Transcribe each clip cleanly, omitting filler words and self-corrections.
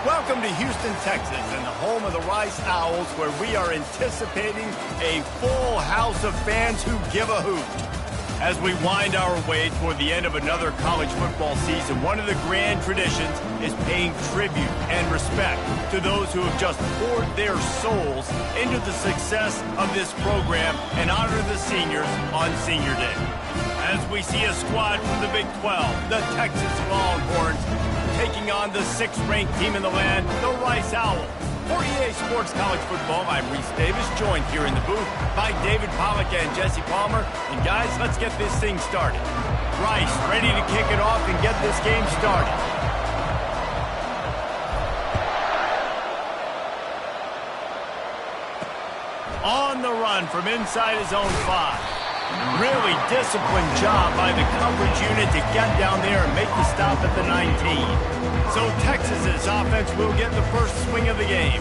Welcome to Houston, Texas, and the home of the Rice Owls, where we are anticipating a full house of fans who give a hoot. As we wind our way toward the end of another college football season, one of the grand traditions is paying tribute and respect to those who have just poured their souls into the success of this program and honor the seniors on Senior Day. As we see a squad from the Big 12, the Texas Longhorns, taking on the 6th-ranked team in the land, the Rice Owls. For EA Sports College Football, I'm Reese Davis, joined here in the booth by David Pollack and Jesse Palmer. And guys, let's get this thing started. Rice ready to kick it off and get this game started. On the run from inside his own 5. Really disciplined job by the coverage unit to get down there and make the stop at the 19. So Texas's offense will get the first swing of the game.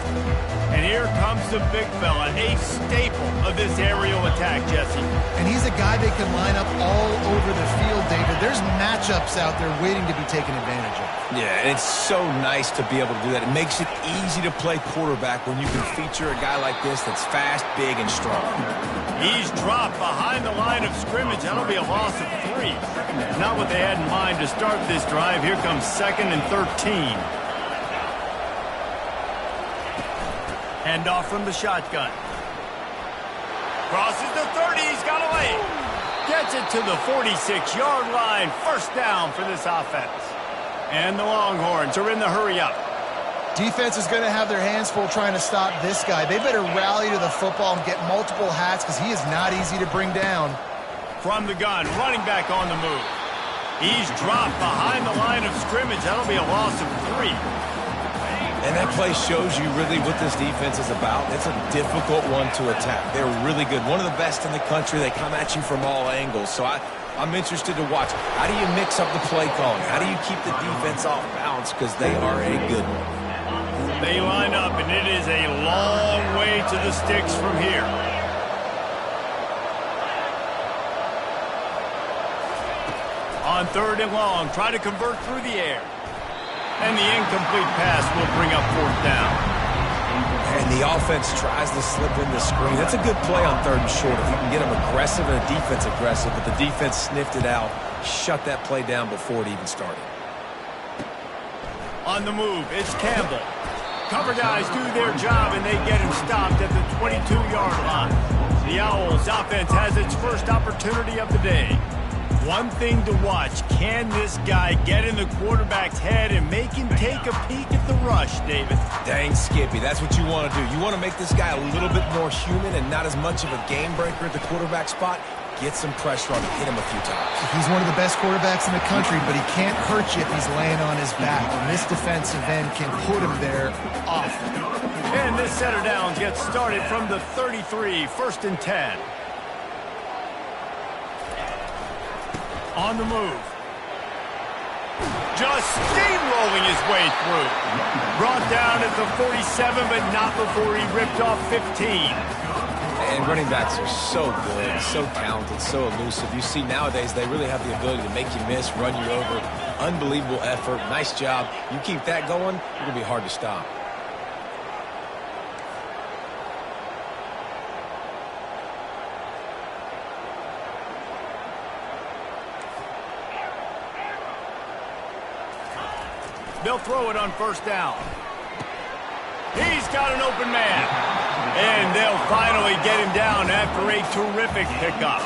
And here comes the big fella, a staple of this aerial attack, Jesse. And he's a guy they can line up all over the field, David. There's matchups out there waiting to be taken advantage of. Yeah, and it's so nice to be able to do that. It makes it easy to play quarterback when you can feature a guy like this that's fast, big, and strong. He's dropped behind the line of scrimmage. That'll be a loss of 3. Not what they had in mind to start this drive. Here comes 2nd and 13. Handoff from the shotgun. Crosses the 30. He's got away. Gets it to the 46-yard line. First down for this offense. And the Longhorns are in the hurry-up. Defense is going to have their hands full trying to stop this guy. They better rally to the football and get multiple hats because he is not easy to bring down. From the gun, running back on the move. He's dropped behind the line of scrimmage. That'll be a loss of 3. And that play shows you really what this defense is about. It's a difficult one to attack. They're really good. One of the best in the country. They come at you from all angles. So I'm interested to watch. How do you mix up the play calling? How do you keep the defense off balance? Because they are a good one. They line up, and it is a long way to the sticks from here. On 3rd and long, try to convert through the air. And the incomplete pass will bring up 4th down. And the offense tries to slip in the screen. That's a good play on 3rd and short. If you can get them aggressive and the defense aggressive, but the defense sniffed it out, shut that play down before it even started. On the move, it's Campbell. Cover guys do their job, and they get him stopped at the 22-yard line. The Owls offense has its first opportunity of the day. One thing to watch, can this guy get in the quarterback's head and make him take a peek at the rush, David? Dang, Skippy, that's what you want to do. You want to make this guy a little bit more human and not as much of a game breaker at the quarterback spot. Get some pressure on him, hit him a few times. He's one of the best quarterbacks in the country, but he can't hurt you if he's laying on his back. And this defensive end can put him there off. And this set of downs gets started from the 33, 1st and 10. On the move. Just steamrolling his way through. Brought down at the 47, but not before he ripped off 15. And running backs are so good, so talented, so elusive. You see nowadays they really have the ability to make you miss, run you over. Unbelievable effort. Nice job. You keep that going, it's going to be hard to stop. They'll throw it on 1st down. He's got an open man. And they'll finally get him down after a terrific pickup.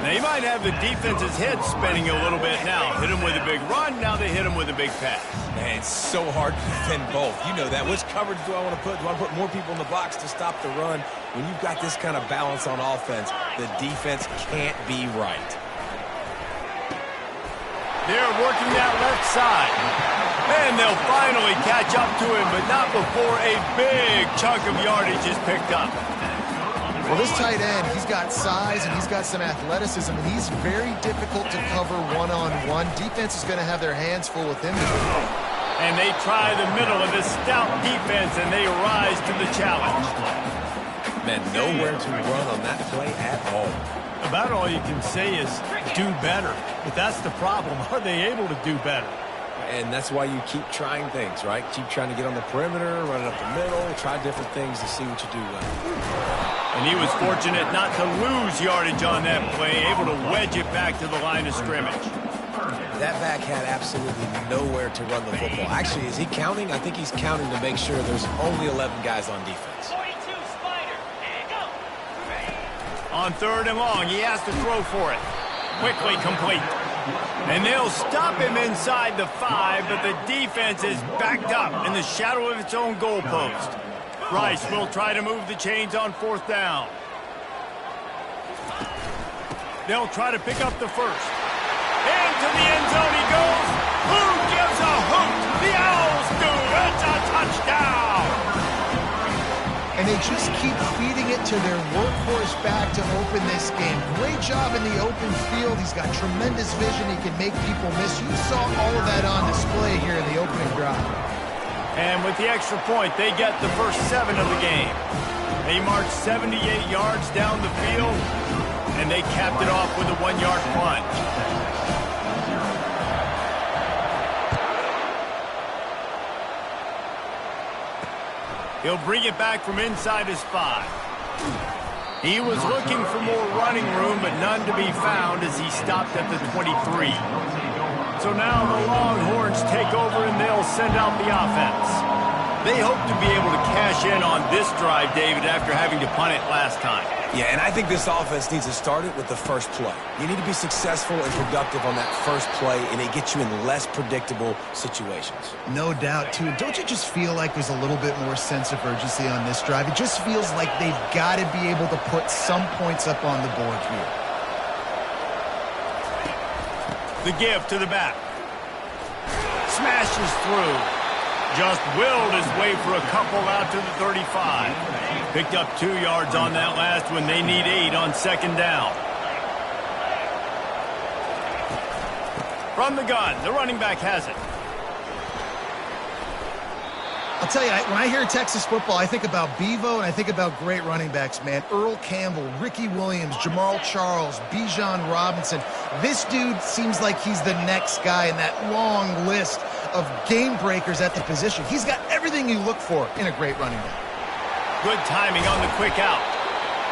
Now, you might have the defense's head spinning a little bit now. Hit him with a big run, now they hit him with a big pass. Man, it's so hard to defend both. You know that. Which coverage do I want to put? Do I want to put more people in the box to stop the run? When you've got this kind of balance on offense, the defense can't be right. They're working that left side. And they'll finally catch up to him, but not before a big chunk of yardage is picked up. Well, this tight end, he's got size and he's got some athleticism, and he's very difficult to cover one-on-one. Defense is going to have their hands full with him. And they try the middle of this stout defense, and they rise to the challenge. Man, nowhere to run on that play at all. About all you can say is do better. But that's the problem. Are they able to do better? And that's why you keep trying things, right? Keep trying to get on the perimeter, run it up the middle, try different things to see what you do well. And he was fortunate not to lose yardage on that play, able to wedge it back to the line of scrimmage. That back had absolutely nowhere to run the football. Actually, is he counting? I think he's counting to make sure there's only 11 guys on defense. 42, Spider, and go. On 3rd and long, he has to throw for it. Quickly complete. And they'll stop him inside the 5, but the defense is backed up in the shadow of its own goalpost. Rice will try to move the chains on 4th down. They'll try to pick up the first. Into the end zone he goes. Who gives a hoot? The Owls do. It's a touchdown. And they just keep feeding it to their workhorse back to open this game. Great job in the open field. He's got tremendous vision. He can make people miss. You saw all of that on display here in the opening drive. And with the extra point, they get the first 7 of the game. They marched 78 yards down the field, and they capped it off with a 1-yard plunge. He'll bring it back from inside his 5. He was looking for more running room, but none to be found as he stopped at the 23. So now the Longhorns take over and they'll send out the offense. They hope to be able to cash in on this drive, David, after having to punt it last time. Yeah, and I think this offense needs to start it with the first play. You need to be successful and productive on that first play, and it gets you in less predictable situations. No doubt, too. Don't you just feel like there's a little bit more sense of urgency on this drive? It just feels like they've got to be able to put some points up on the board here. The give to the back. Smashes through. Just willed his way for a couple out to the 35. Picked up 2 yards on that last one. They need 8 on 2nd down. From the gun, the running back has it. I'll tell you, when I hear Texas football, I think about Bevo and I think about great running backs, man. Earl Campbell, Ricky Williams, Jamal Charles, Bijan Robinson. This dude seems like he's the next guy in that long list of game breakers at the position. He's got everything you look for in a great running back. Good timing on the quick out.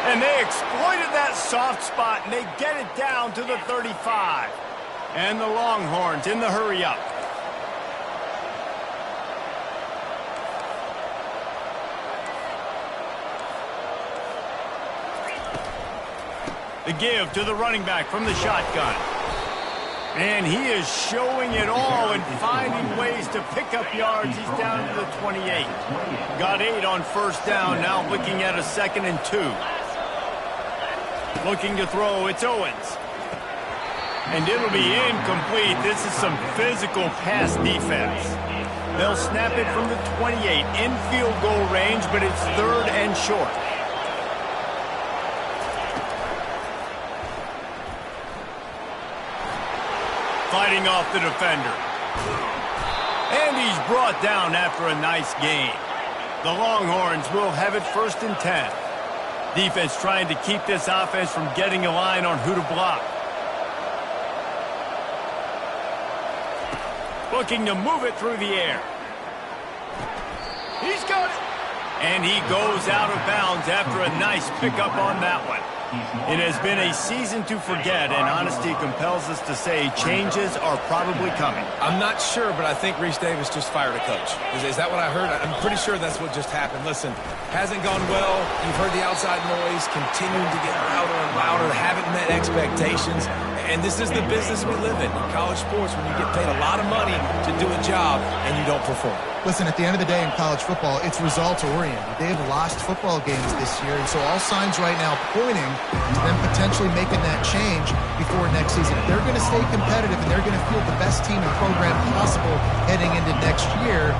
And they exploited that soft spot, and they get it down to the 35. And the Longhorns in the hurry up. The give to the running back from the shotgun. And he is showing it all and finding ways to pick up yards. He's down to the 28. Got 8 on 1st down, now looking at a 2nd and 2. Looking to throw, it's Owens. And it'll be incomplete. This is some physical pass defense. They'll snap it from the 28 in field goal range, but it's 3rd and short. Fighting off the defender. And he's brought down after a nice gain. The Longhorns will have it 1st and 10. Defense trying to keep this offense from getting a line on who to block. Looking to move it through the air. He's got it. And he goes out of bounds after a nice pickup on that one. It has been a season to forget, and honesty compels us to say changes are probably coming. I'm not sure, but I think Reese Davis just fired a coach. Is that what I heard? I'm pretty sure that's what just happened. Listen, hasn't gone well. You've heard the outside noise, continuing to get louder and louder, haven't met expectations. And this is the business we live in college sports, when you get paid a lot of money to do a job and you don't perform. Listen, at the end of the day in college football, it's results-oriented. They have lost football games this year, and so all signs right now pointing to them potentially making that change before next season. If they're going to stay competitive and they're going to field the best team and program possible heading into next year,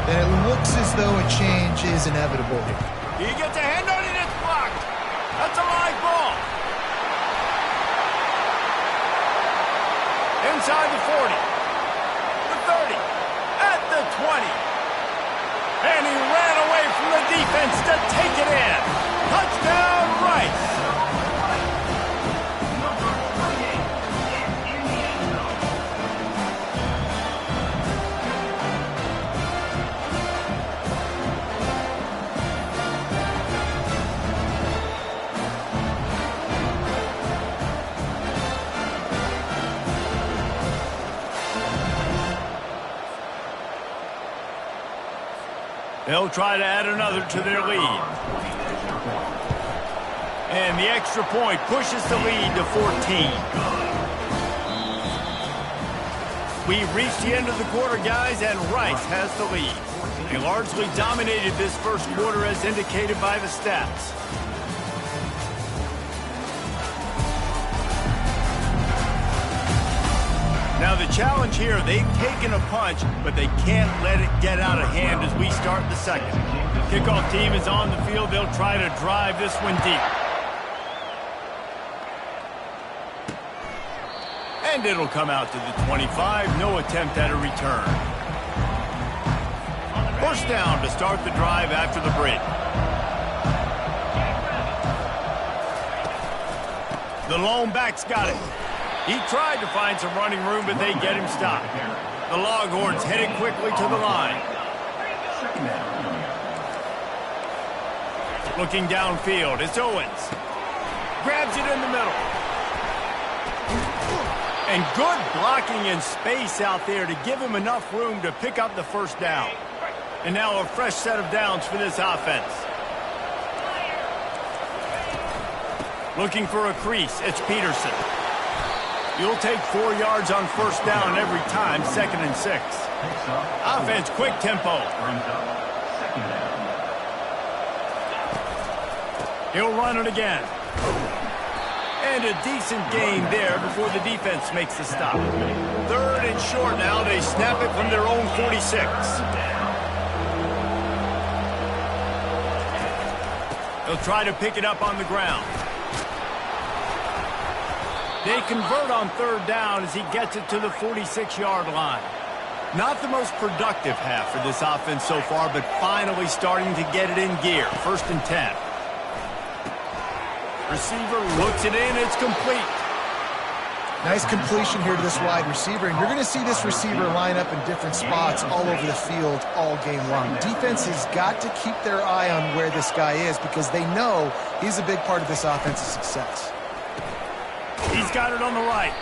then it looks as though a change is inevitable here. He gets a hand on it, it's blocked. That's a live ball. Inside the 40, the 30, at the 20. And he ran away from the defense to take it in. Touchdown, Rice. They'll try to add another to their lead. And the extra point pushes the lead to 14. We've reached the end of the quarter, guys, and Rice has the lead. They largely dominated this first quarter as indicated by the stats. Now the challenge here, they've taken a punch, but they can't let it get out of hand as we start the second. Kickoff team is on the field. They'll try to drive this one deep. And it'll come out to the 25. No attempt at a return. First down to start the drive after the break. The lone back's got it. He tried to find some running room, but they get him stopped. The Longhorns headed quickly to the line. Looking downfield, it's Owens. Grabs it in the middle. And good blocking in space out there to give him enough room to pick up the first down. And now a fresh set of downs for this offense. Looking for a crease, it's Peterson. You'll take 4 yards on first down every time, 2nd and 6. Offense, quick tempo. He'll run it again. And a decent gain there before the defense makes the stop. 3rd and short now. They snap it from their own 46. They'll try to pick it up on the ground. They convert on 3rd down as he gets it to the 46-yard line. Not the most productive half for this offense so far, but finally starting to get it in gear. 1st and 10. Receiver looks it in. It's complete. Nice completion here to this wide receiver, and you're going to see this receiver line up in different spots all over the field all game long. Defense has got to keep their eye on where this guy is because they know he's a big part of this offense's success. He's got it on the right.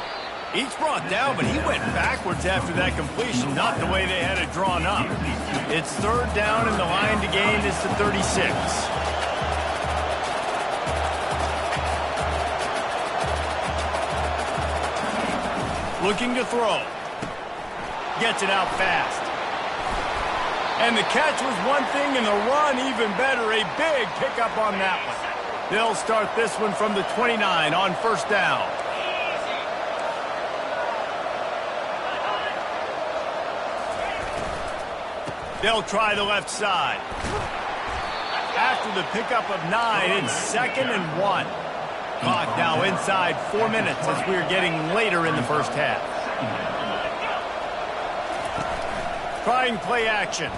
He's brought down, but he went backwards after that completion, not the way they had it drawn up. It's 3rd down, and the line to gain is to 36. Looking to throw. Gets it out fast. And the catch was one thing, and the run even better. A big pickup on that one. They'll start this one from the 29 on 1st down. They'll try the left side. After the pickup of 9, it's 2nd and 1. Clock now inside 4 minutes as we're getting later in the first half. Trying play action.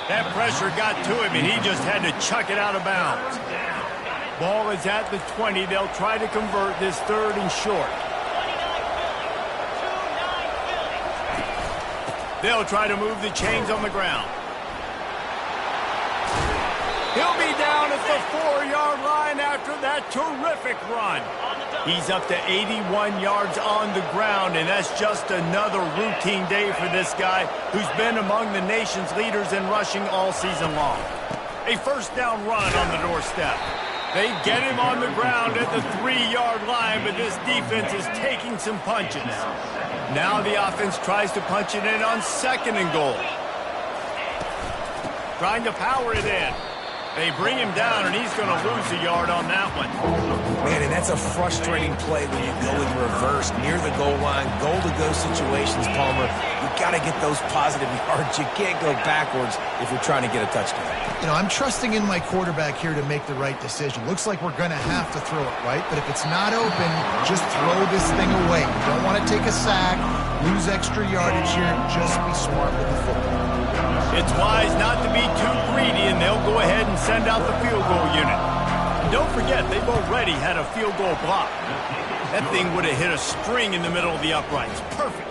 That pressure got to him, and he just had to chuck it out of bounds. Ball is at the 20. They'll try to convert this 3rd and short. They'll try to move the chains on the ground. He'll be down at the 4-yard line after that terrific run. He's up to 81 yards on the ground, and that's just another routine day for this guy who's been among the nation's leaders in rushing all season long. A 1st down run on the doorstep. They get him on the ground at the 3-yard line, but this defense is taking some punches. Now the offense tries to punch it in on 2nd and goal. Trying to power it in. They bring him down, and he's going to lose a yard on that one. Man, and that's a frustrating play when you go in reverse near the goal line. Goal-to-go situations, Palmer. You've got to get those positive yards. You can't go backwards if you're trying to get a touchdown. You know, I'm trusting in my quarterback here to make the right decision. Looks like we're going to have to throw it, right? But if it's not open, just throw this thing away. You don't want to take a sack, lose extra yardage here. Just be smart with the football. It's wise not to be too greedy, and they'll go ahead and send out the field goal unit. And don't forget, they've already had a field goal block. That thing would have hit a string in the middle of the uprights. Perfect.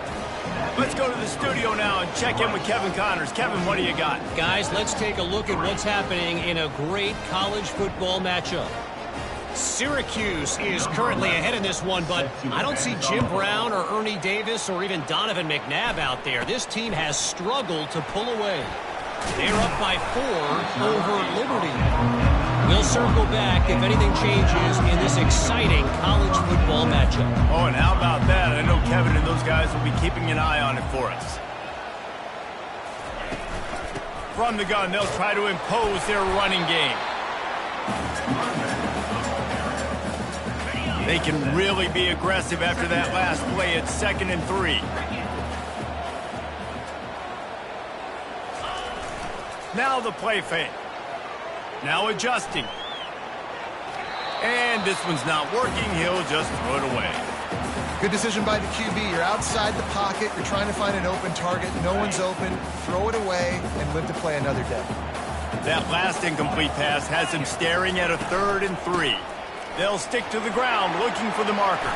Let's go to the studio now and check in with Kevin Connors. Kevin, what do you got? Guys, let's take a look at what's happening in a great college football matchup. Syracuse is currently ahead in this one, but I don't see Jim Brown or Ernie Davis or even Donovan McNabb out there. This team has struggled to pull away. They're up by 4 over Liberty. We'll circle back if anything changes in this exciting college football matchup. Oh, and how about that? I know Kevin and those guys will be keeping an eye on it for us. From the gun, they'll try to impose their running game. They can really be aggressive after that last play at 2nd and 3. Now the play fake. Now adjusting. And this one's not working. He'll just throw it away. Good decision by the QB. You're outside the pocket. You're trying to find an open target. No one's open. Throw it away and live to play another day. That last incomplete pass has him staring at a 3rd and 3. They'll stick to the ground looking for the marker.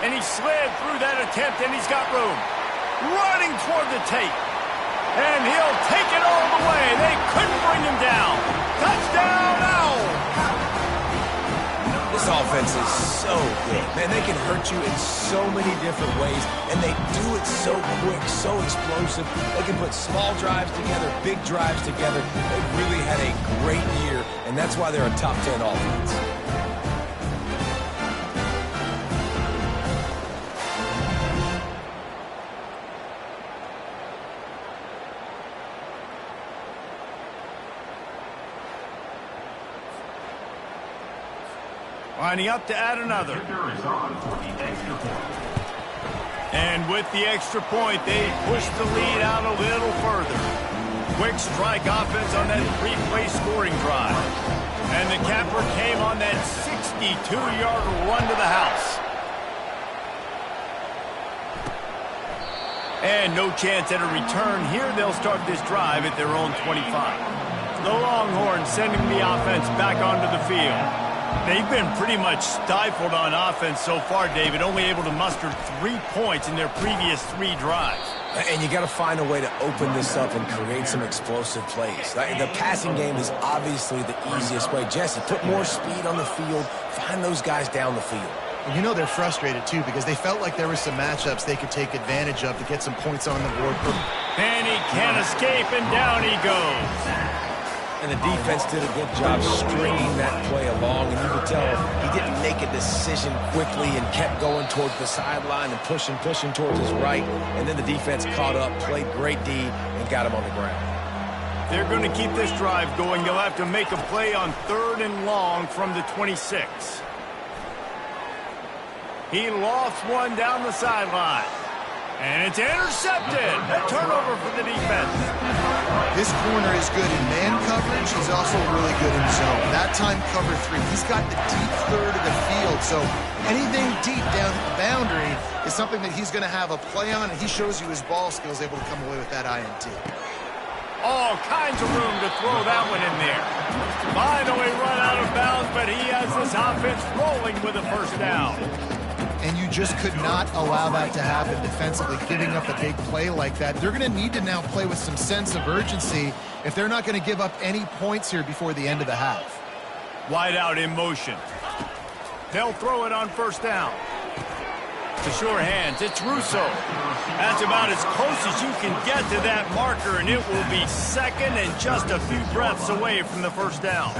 And he slid through that attempt, and he's got room. Running toward the tape. And he'll take it all the way. They couldn't bring him down. Touchdown, Owls! This offense is so good. Man, they can hurt you in so many different ways, and they do it so quick, so explosive. They can put small drives together, big drives together. They've really had a great year, and that's why they're a top 10 offense. Lining up to add another. And with the extra point, they push the lead out a little further. Quick strike offense on that 3-play scoring drive. And the capper came on that 62-yard run to the house. And no chance at a return here. They'll start this drive at their own 25. The Longhorns sending the offense back onto the field. They've been pretty much stifled on offense so far, David, only able to muster 3 points in their previous 3 drives. And you got to find a way to open this up and create some explosive plays. The passing game is obviously the easiest way. Jesse, put more speed on the field, find those guys down the field. And you know they're frustrated, too, because they felt like there were some matchups they could take advantage of to get some points on the board. And he can't escape, and down he goes. And the defense did a good job stringing that play along, and you could tell he didn't make a decision quickly and kept going towards the sideline and pushing towards his right, and then the defense caught up, played great D, and got him on the ground. They're going to keep this drive going. They'll have to make a play on 3rd and long from the 26. He lost one down the sideline. And it's intercepted. A turnover for the defense. This corner is good in man coverage. He's also really good in zone. That time, cover 3. He's got the deep 3rd of the field. So anything deep down the boundary is something that he's going to have a play on, and he shows you his ball skills, able to come away with that INT. All kinds of room to throw that one in there. Finally run out of bounds, but he has this offense rolling with a first down. And you just could not allow that to happen defensively, giving up a big play like that. They're going to need to now play with some sense of urgency if they're not going to give up any points here before the end of the half. Wide out in motion. They'll throw it on 1st down. To sure hands, it's Russo. That's about as close as you can get to that marker, and it will be 2nd and just a few breaths away from the 1st down.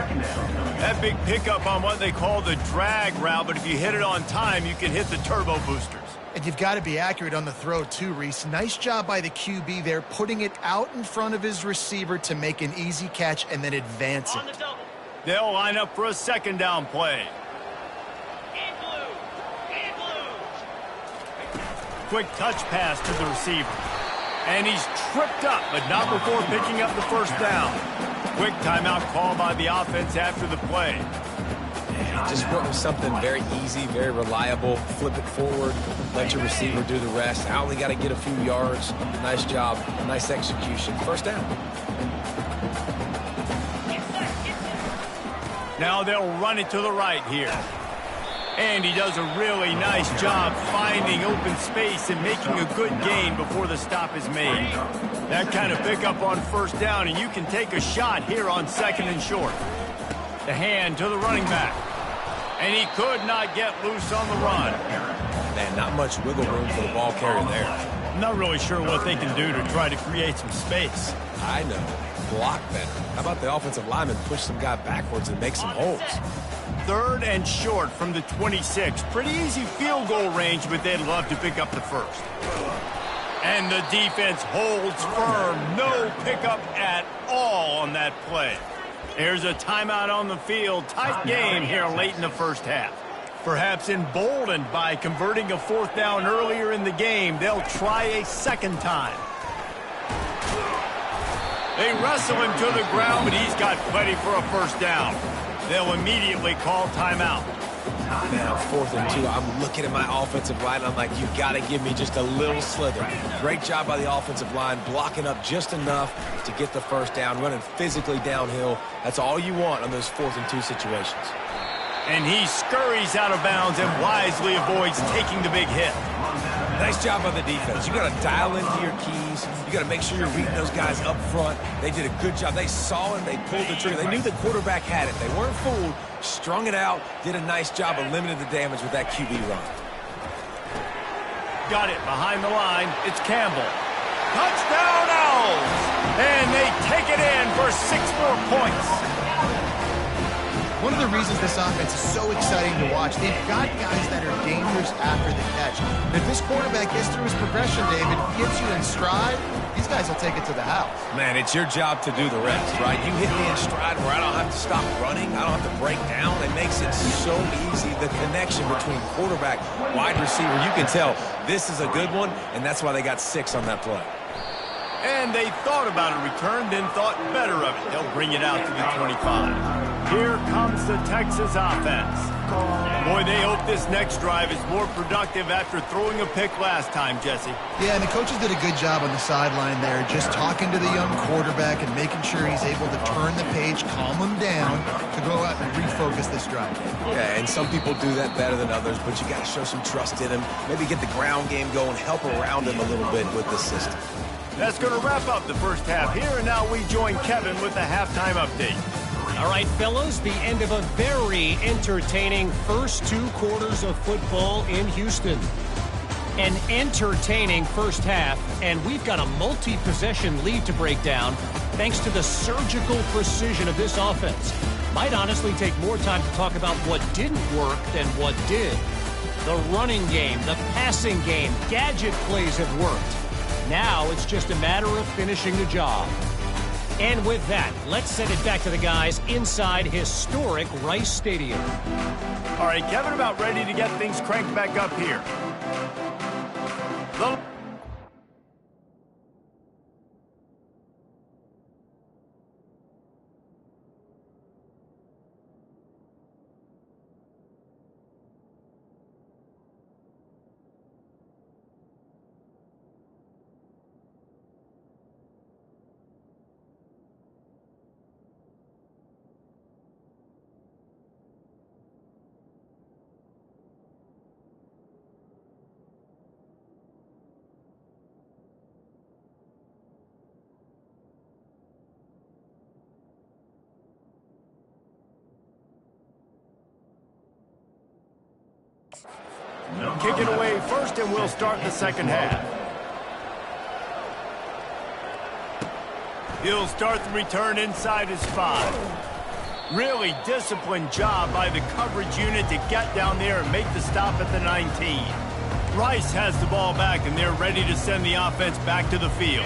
That big pickup on what they call the drag route, but if you hit it on time, you can hit the turbo boosters. And you've got to be accurate on the throw too, Reese. Nice job by the QB there, putting it out in front of his receiver to make an easy catch and then advance it. They'll line up for a 2nd down play. Quick touch pass to the receiver. And he's tripped up, but not before picking up the 1st down. Quick timeout call by the offense after the play. Just went with something very easy, very reliable. Flip it forward, let your receiver do the rest. I only got to get a few yards. Nice job, nice execution. 1st down. Now they'll run it to the right here. And he does a really nice job finding open space and making a good gain before the stop is made. That kind of pickup on 1st down, and you can take a shot here on 2nd and short. The hand to the running back. And he could not get loose on the run. Man, not much wiggle room for the ball carrier there. I'm not really sure what they can do to try to create some space. I know. Block better. How about the offensive lineman push some guy backwards and make some holes? 3rd and short from the 26. Pretty easy field goal range, but they'd love to pick up the first. And the defense holds firm. No pickup at all on that play. There's a timeout on the field. Tight game here late in the first half. Perhaps emboldened by converting a 4th down earlier in the game, they'll try a second time. They wrestle him to the ground, but he's got plenty for a first down. They'll immediately call timeout. Man, on 4th and 2, I'm looking at my offensive line. I'm like, you got to give me just a little slither. Great job by the offensive line, blocking up just enough to get the first down, running physically downhill. That's all you want on those 4th and 2 situations. And he scurries out of bounds and wisely avoids taking the big hit. Nice job by the defense. You got to dial into your keys. You got to make sure you're reading those guys up front. They did a good job. They saw him. They pulled the trigger. They knew the quarterback had it. They weren't fooled. Strung it out. Did a nice job of limiting the damage with that QB run. Got it behind the line. It's Campbell. Touchdown Owls! And they take it in for 6 more points. One of the reasons this offense is so exciting to watch, they've got guys that are dangerous after the catch. And if this quarterback gets through his progression, David, gets you in stride, these guys will take it to the house. Man, it's your job to do the rest, right? You hit me in stride where I don't have to stop running. I don't have to break down. It makes it so easy. The connection between quarterback, wide receiver, you can tell this is a good one, and that's why they got 6 on that play. And they thought about a return, then thought better of it. They'll bring it out to the 25. Here comes the Texas offense. Boy, they hope this next drive is more productive after throwing a pick last time, Jesse. Yeah, and the coaches did a good job on the sideline there, just talking to the young quarterback and making sure he's able to turn the page, calm him down, to go out and refocus this drive. Yeah, and some people do that better than others, but you got to show some trust in him. Maybe get the ground game going, help around him a little bit with the system. That's going to wrap up the first half here, and now we join Kevin with the halftime update. All right, fellas, the end of a very entertaining first 2 quarters of football in Houston. An entertaining first half, and we've got a multi-possession lead to break down thanks to the surgical precision of this offense. Might honestly take more time to talk about what didn't work than what did. The running game, the passing game, gadget plays have worked. Now it's just a matter of finishing the job. And with that, let's send it back to the guys inside historic Rice Stadium. All right, Kevin, about ready to get things cranked back up here. Kick it away first, and we'll start the second half. He'll start the return inside his 5. Really disciplined job by the coverage unit to get down there and make the stop at the 19. Rice has the ball back, and they're ready to send the offense back to the field.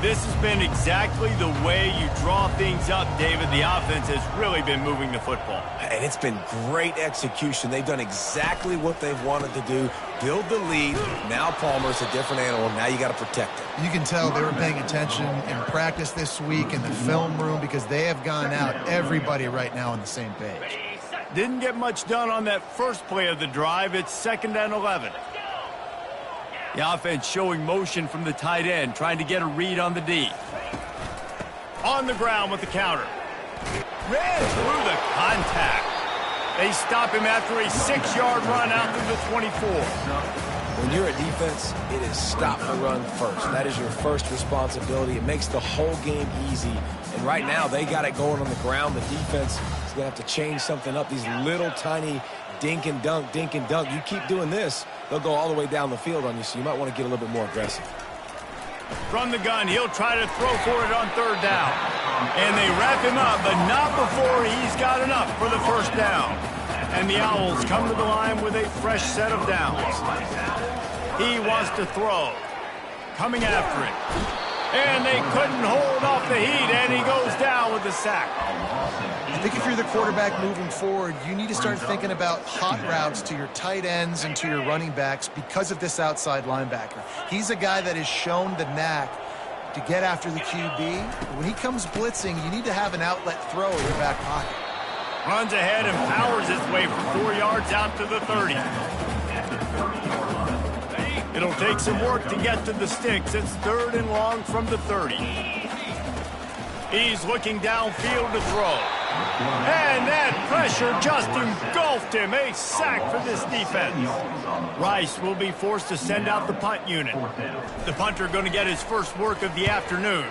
This has been exactly the way you draw things up, David. The offense has really been moving the football. And it's been great execution. They've done exactly what they've wanted to do. Build the lead. Now Palmer's a different animal. Now you got to protect him. You can tell they were paying attention in practice this week in the film room because they have gone out, everybody right now on the same page. Didn't get much done on that first play of the drive. It's 2nd and 11. The offense showing motion from the tight end, trying to get a read on the D. On the ground with the counter. Ran through the contact. They stop him after a 6-yard run out through the 24. When you're a defense, it is stop the run first. That is your first responsibility. It makes the whole game easy. And right now they got it going on the ground. The defense is going to have to change something up. These little tiny dink and dunk. You keep doing this, they'll go all the way down the field on you, so you might want to get a little bit more aggressive. From the gun, he'll try to throw for it on third down. And they wrap him up, but not before he's got enough for the first down. And the Owls come to the line with a fresh set of downs. He wants to throw. Coming after it. And they couldn't hold off the heat, and he goes down with the sack. I think if you're the quarterback moving forward, you need to start thinking about hot routes to your tight ends and to your running backs because of this outside linebacker. He's a guy that has shown the knack to get after the QB. When he comes blitzing, you need to have an outlet throw in your back pocket. Runs ahead and powers his way for 4 yards out to the 30. It'll take some work to get to the sticks. It's 3rd and long from the 30. He's looking downfield to throw. And that pressure just engulfed him. A sack for this defense. Rice will be forced to send out the punt unit. The punter going to get his first work of the afternoon.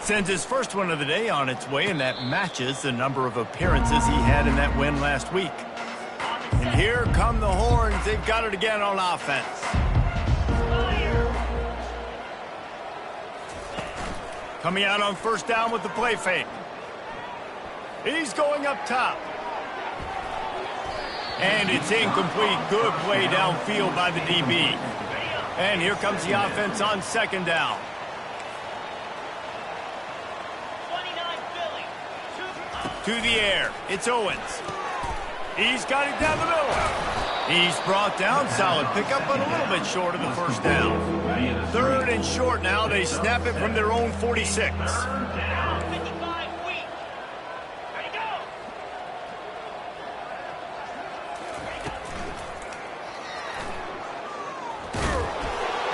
Sends his first one of the day on its way, and that matches the number of appearances he had in that win last week. And here come the Horns. They've got it again on offense. Coming out on first down with the play fake. He's going up top. And it's incomplete. Good play downfield by the DB. And here comes the offense on second down. 29 Philly. To the air. It's Owens. He's got it down the middle. He's brought down. Solid pickup, but a little bit short of the first down. 3rd and short now. They snap it from their own 46. 55 Wheat. Ready, go.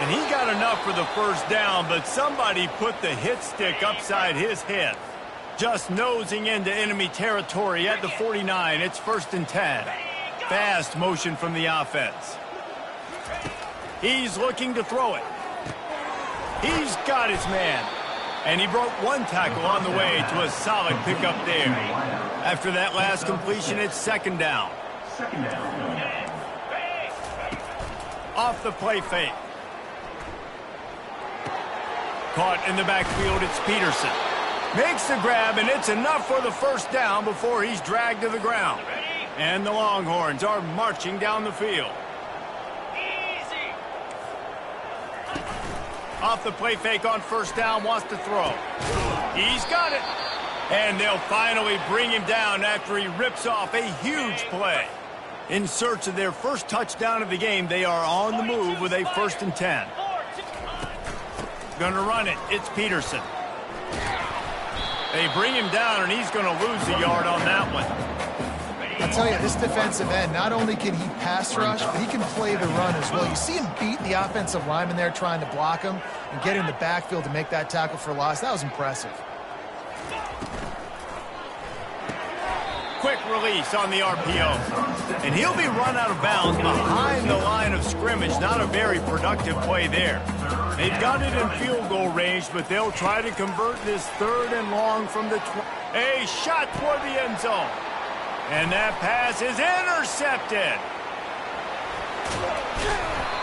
And he got enough for the first down, but somebody put the hit stick upside his head. Just nosing into enemy territory at the 49. It's 1st and 10. Fast motion from the offense. He's looking to throw it. He's got his man. And he broke one tackle on the way to a solid pickup there. After that last completion, it's 2nd down. Off the play fake. Caught in the backfield, it's Peterson. Makes the grab, and it's enough for the first down before he's dragged to the ground. And the Longhorns are marching down the field. Easy. Off the play fake on first down, wants to throw. He's got it. And they'll finally bring him down after he rips off a huge play. In search of their first touchdown of the game, they are on the move with a 1st and 10. Gonna run it. It's Peterson. They bring him down, and he's going to lose a yard on that one. I'll tell you, this defensive end, not only can he pass rush, but he can play the run as well. You see him beat the offensive lineman there trying to block him and get in the backfield to make that tackle for loss. That was impressive. Quick release on the RPO. And he'll be run out of bounds behind the line of scrimmage. Not a very productive play there. They've got it in field goal range, but they'll try to convert this 3rd and long from the a shot toward the end zone. And that pass is intercepted.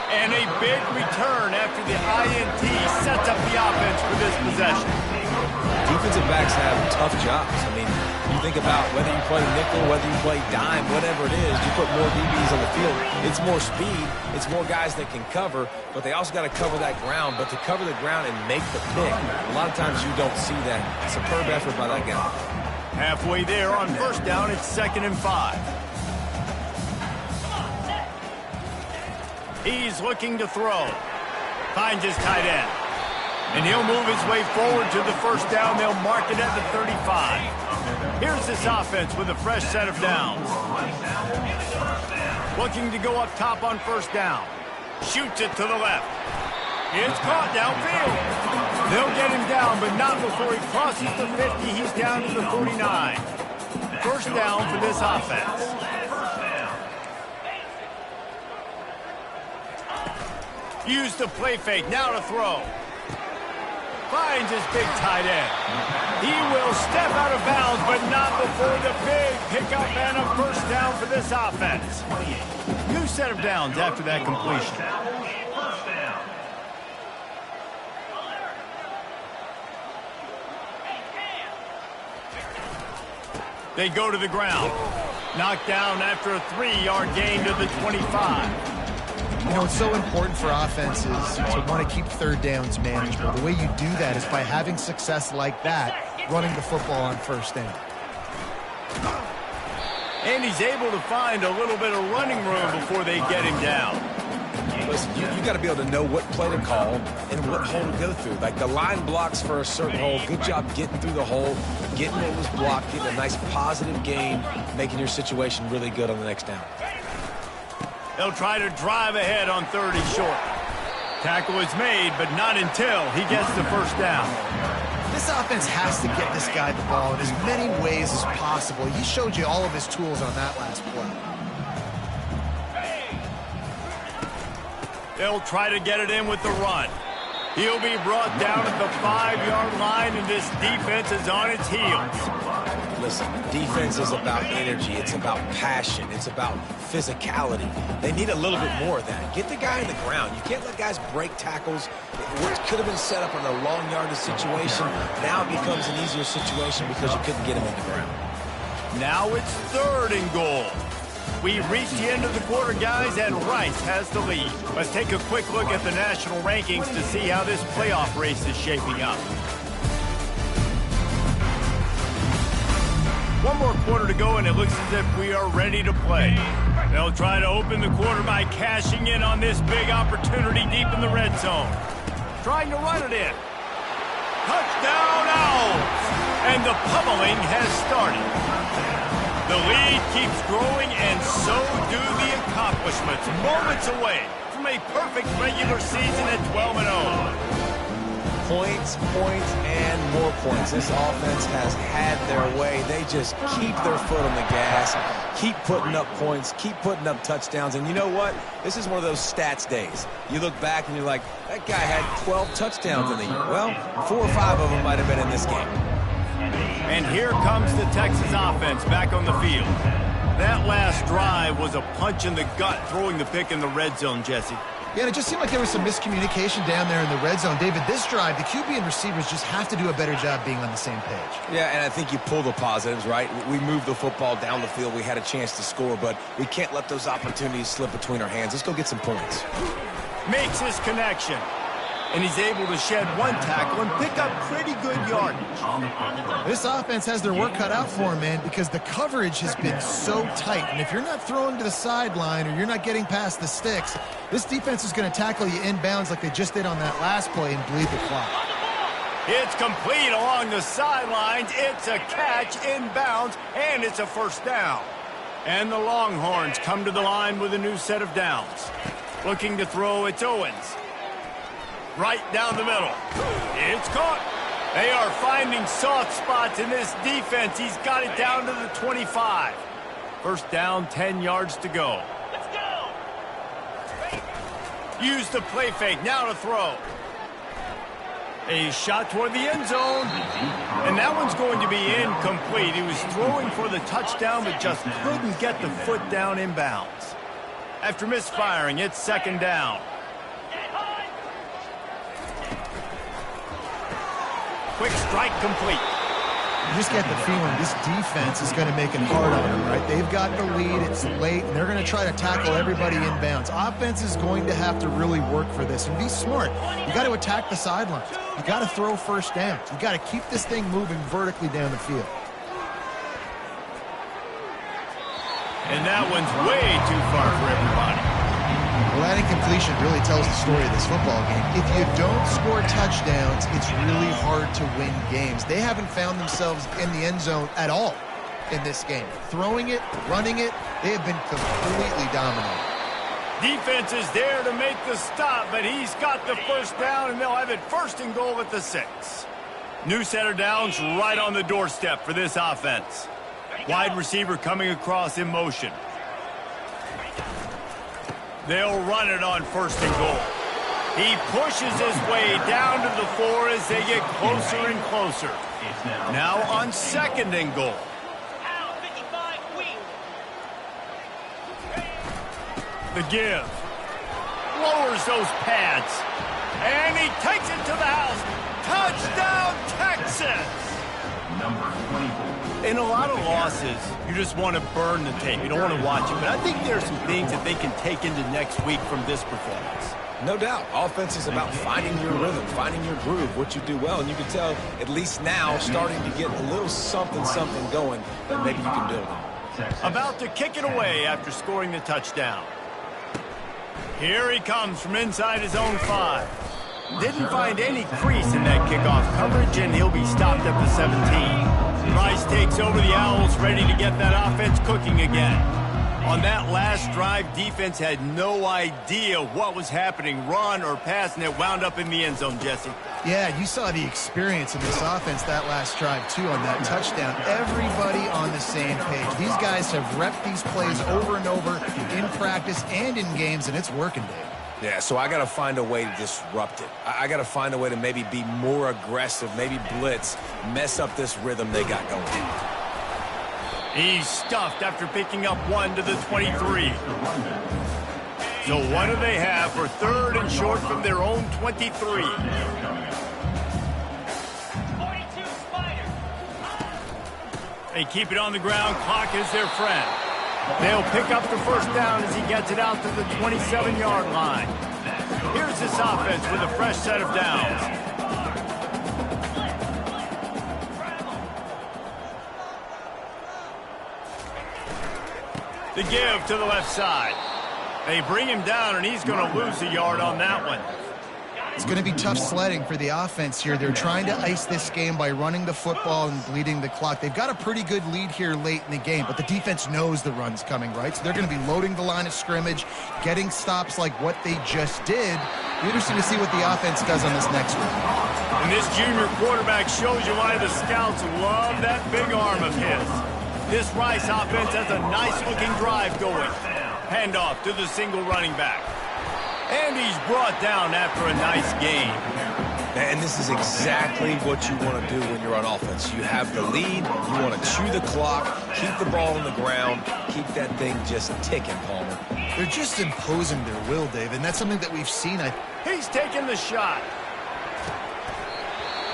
And a big return after the INT sets up the offense for this possession. Defensive backs have tough jobs. I mean, you think about whether you play nickel, whether you play dime, whatever it is, you put more DBs on the field. It's more speed. It's more guys that can cover, but they also got to cover that ground. But to cover the ground and make the pick, a lot of times you don't see that. Superb effort by that guy. Halfway there on first down, it's 2nd and 5. He's looking to throw. Finds his tight end. And he'll move his way forward to the first down. They'll mark it at the 35. Here's this offense with a fresh set of downs. Looking to go up top on first down. Shoots it to the left. It's caught downfield. They'll get him down, but not before he crosses the 50. He's down to the 49. First down for this offense. Use the play fake. Now to throw. finds his big tight end. He will step out of bounds, but not before the big pickup and a first down for this offense. New set of downs after that completion. They go to the ground. Knocked down after a 3-yard gain to the 25. You know, it's so important for offenses to want to keep third downs manageable. The way you do that is by having success like that, running the football on first down. And he's able to find a little bit of running room before they get him down. Listen, you got to be able to know what play to call and what hole to go through. Like the line blocks for a certain hole. Good job getting through the hole, getting what was blocked, getting a nice positive gain, making your situation really good on the next down. They'll try to drive ahead on 3rd and short. Tackle is made, but not until he gets the first down. This offense has to get this guy the ball in as many ways as possible. He showed you all of his tools on that last play. They'll try to get it in with the run. He'll be brought down at the 5-yard line, and this defense is on its heels. Listen, defense is about energy. It's about passion. It's about physicality. They need a little bit more of that. Get the guy in the ground. You can't let guys break tackles. What could have been set up in a long yardage situation, now it becomes an easier situation because you couldn't get him in the ground. Now it's 3rd and goal. We reached the end of the quarter, guys, and Rice has the lead. Let's take a quick look at the national rankings to see how this playoff race is shaping up. One more quarter to go, and it looks as if we are ready to play. They'll try to open the quarter by cashing in on this big opportunity deep in the red zone. Trying to run it in. Touchdown Owls! And the pummeling has started. The lead keeps growing, and so do the accomplishments. Moments away from a perfect regular season at 12-0. Points, points, and more points. This offense has had their way. They just keep their foot on the gas, keep putting up points, keep putting up touchdowns. And you know what? This is one of those stats days. You look back and you're like, that guy had 12 touchdowns in the year. Well, 4 or 5 of them might have been in this game. And here comes the Texas offense back on the field. That last drive was a punch in the gut, throwing the pick in the red zone, Jesse. Yeah, and it just seemed like there was some miscommunication down there in the red zone. David, this drive, the QB and receivers just have to do a better job being on the same page. Yeah, and I think you pull the positives, right? We moved the football down the field. We had a chance to score, but we can't let those opportunities slip between our hands. Let's go get some points. Makes his connection. And he's able to shed one tackle and pick up pretty good yardage. This offense has their work cut out for him, man, because the coverage has been so tight. And if you're not throwing to the sideline or you're not getting past the sticks, this defense is going to tackle you inbounds like they just did on that last play and bleed the clock. It's complete along the sidelines. It's a catch inbounds, and it's a first down. And the Longhorns come to the line with a new set of downs. Looking to throw, it's Owens. Right down the middle. It's caught. They are finding soft spots in this defense. He's got it down to the 25. First down, 10 yards to go. Let's go. Use the play fake. Now to throw. A shot toward the end zone. And that one's going to be incomplete. He was throwing for the touchdown, but just couldn't get the foot down inbounds. After misfiring, it's second down. Quick strike complete. You just get the feeling this defense is going to make it hard on them, right? They've got the lead. It's late, and they're going to try to tackle everybody inbounds. Offense is going to have to really work for this and be smart. You got to attack the sidelines. You got to throw first downs. You got to keep this thing moving vertically down the field. And that one's way too far for everybody. Well, that incompletion really tells the story of this football game. If you don't score touchdowns, it's really hard to win games. They haven't found themselves in the end zone at all in this game. Throwing it, running it, they have been completely dominant. Defense is there to make the stop, but he's got the first down, and they'll have it first and goal at the 6. New set of downs right on the doorstep for this offense. Wide receiver coming across in motion. They'll run it on first and goal. He pushes his way down to the 4 as they get closer and closer. Now on 2nd and goal. Out, 55 weak. The give. Lowers those pads. And he takes it to the house. Touchdown, Texas! In a lot of losses, you just want to burn the tape. You don't want to watch it. But I think there are some things that they can take into next week from this performance. No doubt. Offense is about finding your rhythm, finding your groove, what you do well. And you can tell, at least now, starting to get a little something going that maybe you can build on. About to kick it away after scoring the touchdown. Here he comes from inside his own 5. Didn't find any crease in that kickoff coverage, and he'll be stopped at the 17. Rice takes over the Owls, ready to get that offense cooking again. On that last drive, defense had no idea what was happening, run or pass, and it wound up in the end zone, Jesse. Yeah, you saw the experience in this offense that last drive, too, on that touchdown. Everybody on the same page. These guys have repped these plays over and over in practice and in games, and it's working, Dave. Yeah, so I got to find a way to disrupt it. I got to find a way to maybe be more aggressive, maybe blitz, mess up this rhythm they got going. He's stuffed after picking up 1 to the 23. So what do they have for 3rd and short from their own 23? 42 Spiders. They keep it on the ground. Clock is their friend. They'll pick up the first down as he gets it out to the 27-yard line. Here's this offense with a fresh set of downs. The give to the left side. They bring him down, and he's going to lose a yard on that one. It's going to be tough sledding for the offense here. They're trying to ice this game by running the football and bleeding the clock. They've got a pretty good lead here late in the game, but the defense knows the run's coming, right? So they're going to be loading the line of scrimmage, getting stops like what they just did. Be interesting to see what the offense does on this next one. And this junior quarterback shows you why the scouts love that big arm of his. This Rice offense has a nice-looking drive going. Handoff to the single running back. And he's brought down after a nice game. And this is exactly what you want to do when you're on offense. You have the lead, you want to chew the clock, keep the ball on the ground, keep that thing just ticking, Palmer. They're just imposing their will, David, and that's something that we've seen. He's taking the shot.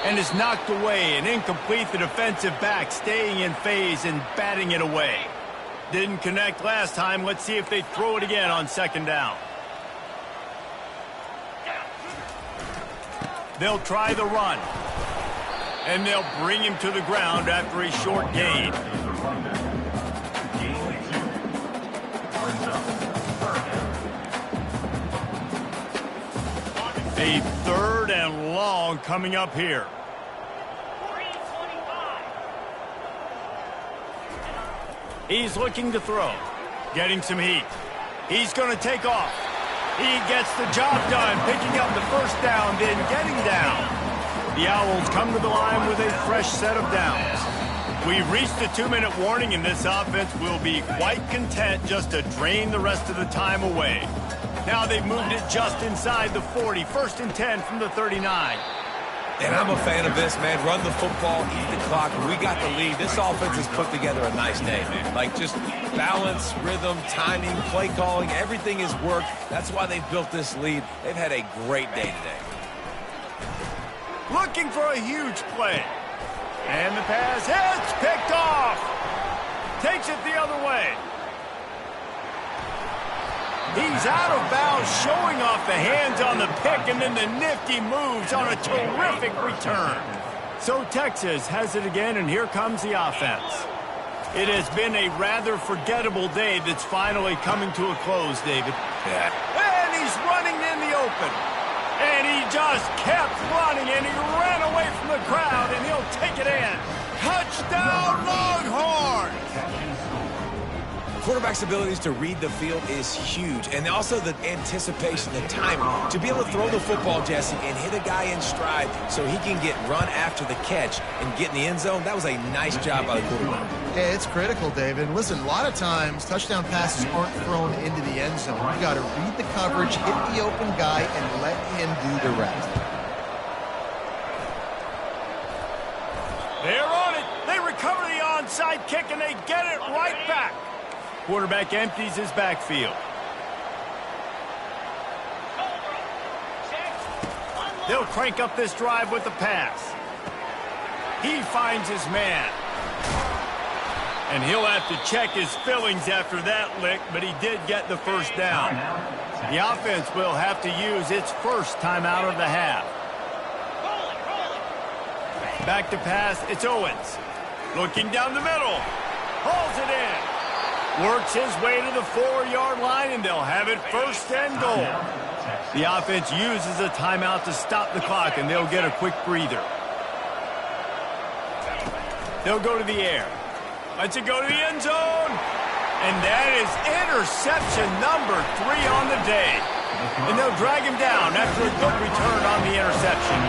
And is knocked away and incomplete. The defensive back staying in phase and batting it away. Didn't connect last time. Let's see if they throw it again on 2nd down. They'll try the run. And they'll bring him to the ground after a short gain. A 3rd and long coming up here. 3-25. He's looking to throw. Getting some heat. He's going to take off. He gets the job done, picking up the first down, then getting down. The Owls come to the line with a fresh set of downs. We've reached the 2-minute warning, and this offense will be quite content just to drain the rest of the time away. Now they've moved it just inside the 40, 1st and 10 from the 39. And I'm a fan of this, man. Run the football, eat the clock. We got the lead. This offense has put together a nice day, man. Like, just balance, rhythm, timing, play calling, everything has worked. That's why they've built this lead. They've had a great day today. Looking for a huge play. And the pass hits, picked off. Takes it the other way. He's out of bounds, showing off the hands on the pick, and then the nifty moves on a terrific return. So Texas has it again, and here comes the offense. It has been a rather forgettable day that's finally coming to a close, David. Yeah. And he's running in the open. And he just kept running, and he ran away from the crowd, and he'll take it in. Touchdown, Longhorns! quarterback's abilities to read the field is huge. And also the anticipation, the timing. To be able to throw the football, Jesse, and hit a guy in stride so he can get run after the catch and get in the end zone, that was a nice job by the quarterback. Yeah, it's critical, David. Listen, a lot of times touchdown passes aren't thrown into the end zone. You got to read the coverage, hit the open guy, and let him do the rest. They're on it. They recover the onside kick, and they get it right back. Quarterback empties his backfield. They'll crank up this drive with the pass. He finds his man. And he'll have to check his fillings after that lick, but he did get the first down. The offense will have to use its first timeout of the half. Back to pass, it's Owens. Looking down the middle. Hauls it in. Works his way to the 4-yard line, and they'll have it first and goal. The offense uses a timeout to stop the clock, and they'll get a quick breather. They'll go to the air. Let's it go to the end zone. And that is interception number 3 on the day. And they'll drag him down after a good return on the interception.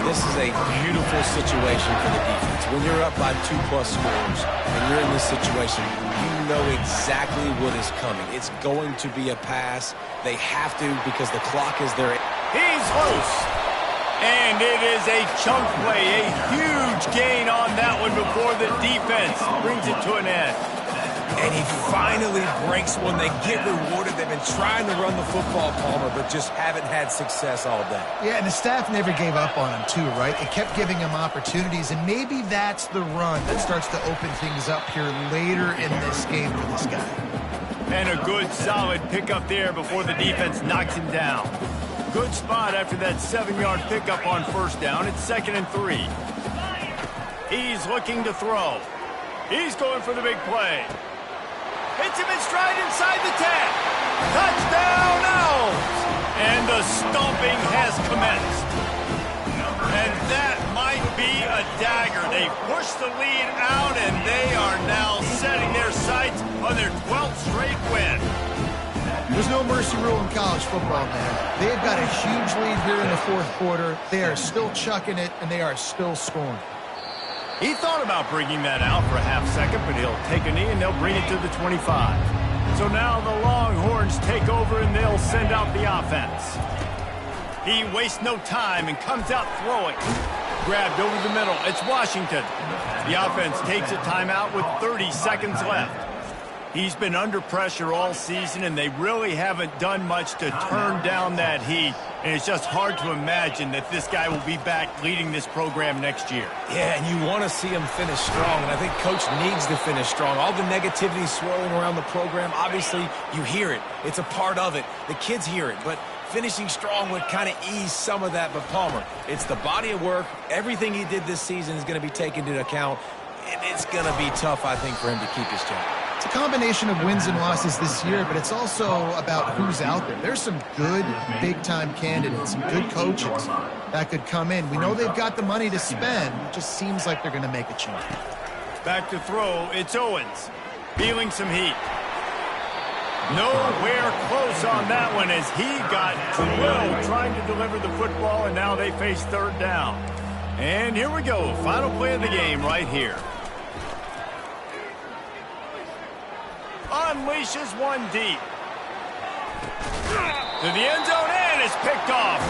This is a beautiful situation for the defense. When you're up by 2+ scores and you're in this situation, you know exactly what is coming. It's going to be a pass. They have to because the clock is there. He's loose. And it is a chunk play, a huge gain on that one before the defense brings it to an end. And he finally breaks one. They get rewarded. They've been trying to run the football, Palmer, but just haven't had success all day. Yeah, and the staff never gave up on him, too, right? They kept giving him opportunities, and maybe that's the run that starts to open things up here later in this game for this guy. And a good, solid pickup there before the defense knocks him down. Good spot after that 7-yard pickup on first down. It's 2nd and 3. He's looking to throw. He's going for the big play. Hits him in stride inside the 10. Touchdown, Owls! And the stomping has commenced. And that might be a dagger. They push the lead out, and they are now setting their sights on their 12th straight win. There's no mercy rule in college football, man. They've got a huge lead here in the 4th quarter. They are still chucking it, and they are still scoring. He thought about bringing that out for a half second, but he'll take a knee and they'll bring it to the 25. So now the Longhorns take over and they'll send out the offense. He wastes no time and comes out throwing. Grabbed over the middle. It's Washington. The offense takes a timeout with 30 seconds left. He's been under pressure all season, and they really haven't done much to turn down that heat. And it's just hard to imagine that this guy will be back leading this program next year. Yeah, and you want to see him finish strong, and I think Coach needs to finish strong. All the negativity swirling around the program, obviously, you hear it. It's a part of it. The kids hear it, but finishing strong would kind of ease some of that. But Palmer, it's the body of work. Everything he did this season is going to be taken into account, and it's going to be tough, I think, for him to keep his job. It's a combination of wins and losses this year, but it's also about who's out there. There's some good big-time candidates, some good coaches that could come in. We know they've got the money to spend. It just seems like they're going to make a change. Back to throw, it's Owens. Feeling some heat. Nowhere close on that one as he got drilled trying to deliver the football, and now they face 3rd down. And here we go, final play of the game right here. Unleashes one deep. To the end zone, and it's picked off.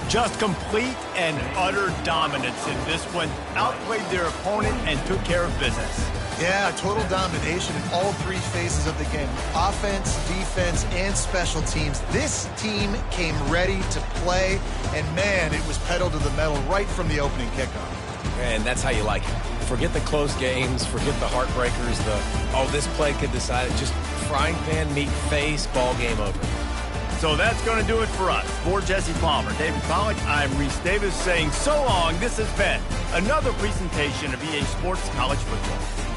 Just complete and utter dominance in this one. Outplayed their opponent and took care of business. Yeah, total domination in all 3 phases of the game. Offense, defense, and special teams. This team came ready to play, and man, it was pedal to the metal right from the opening kickoff. And that's how you like it. Forget the close games, forget the heartbreakers, this play could decide it. Just frying pan, meat face, ball game over. So that's going to do it for us. For Jesse Palmer, David Pollack, I'm Reese Davis saying so long. This has been another presentation of EA Sports College Football.